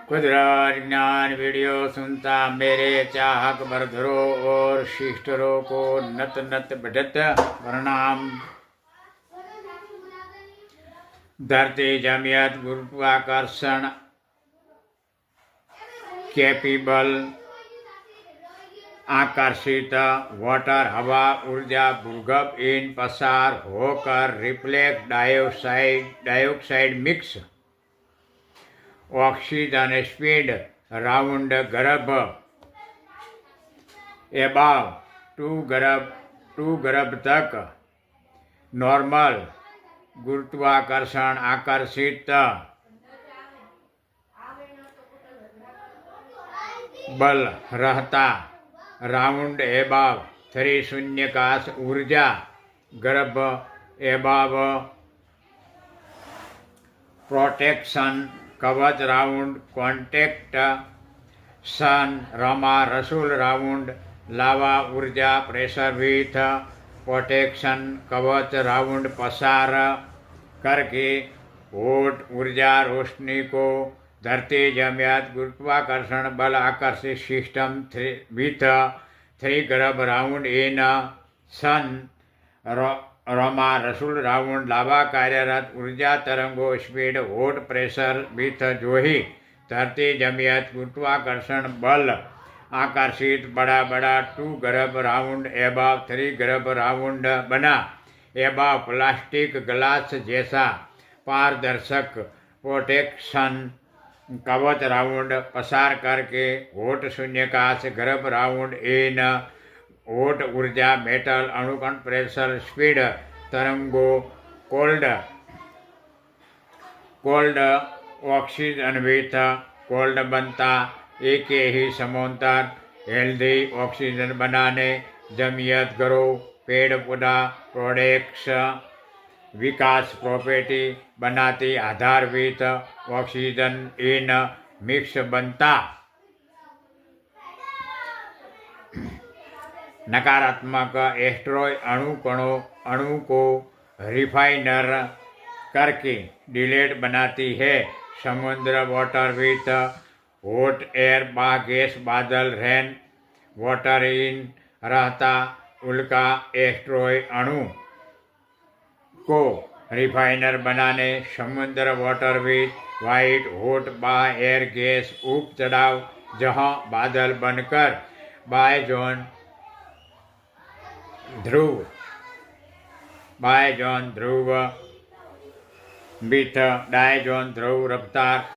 कुदरत ज्ञान वीडियो सुनता मेरे चाहक बरधरों और शिष्टरों को नत नत बढ़त प्रणाम। धरती जमियत गुरुत्वाकर्षण कैपेबल आकर्षित वाटर हवा ऊर्जा भूगर्भ इन पसार होकर reflect dioxide mix oxygen speed round गर्भ एबाव टू गर्भ तक नॉर्मल गुरुत्वाकर्षण आकर्षित बल रहता राउंड एबाव 3 शून्यकाश ऊर्जा गर्भ एबाव प्रोटेक्शन कवच राउंड कॉन्टेक्ट सन रमा रसूल राउंड लावा ऊर्जा प्रेशर विथ प्रोटेक्शन कवच राउंड पसार करके होट ऊर्जा रोशनी को धरती जमियत गुरुत्वाकर्षण बल आकर्षित सिस्टम विथ 3 गर्भ राउंड इन सन रमा रसूल राउंड लावा कार्यरत ऊर्जा तरंगो स्पीड होट प्रेशर विथ जोही धरती जमियत गुरुत्वाकर्षण बल आकर्षित बड़ा बड़ा 2 गर्भ राउंड एबाव 3 गर्भ राउंड बना एबाव प्लास्टिक ग्लास जैसा पारदर्शक प्रोटेक्शन कवच राउंड पसार करके होट शून्यकाश गर्भ राउंड इन होट ऊर्जा मेटल अणुकण प्रेशर स्पीड तरंगो कोल्ड ऑक्सीजन विथ कोल्ड बनता एक ही समांतर हेल्दी ऑक्सीजन बनाने जमियत करो पेड़ पौधा प्रोडक्ट्स विकास प्रॉपर्टी बनाती आधार विथ ऑक्सीजन इन मिक्स बनता नकारात्मक एस्ट्रॉय अणु को रिफाइनर करके डिलेट बनाती है समुद्र वाटर विथ हॉट एयर बा गैस बादल रेन वाटर इन रहता उल्का एस्ट्रॉय अणु को रिफाइनर बनाने समुद्र वाटर विथ वाइट हॉट बा एयर गैस उप चढ़ाव जहाँ बादल बनकर बाय जोन ध्रुव विथ डायजोन ध्रुव रफ्तार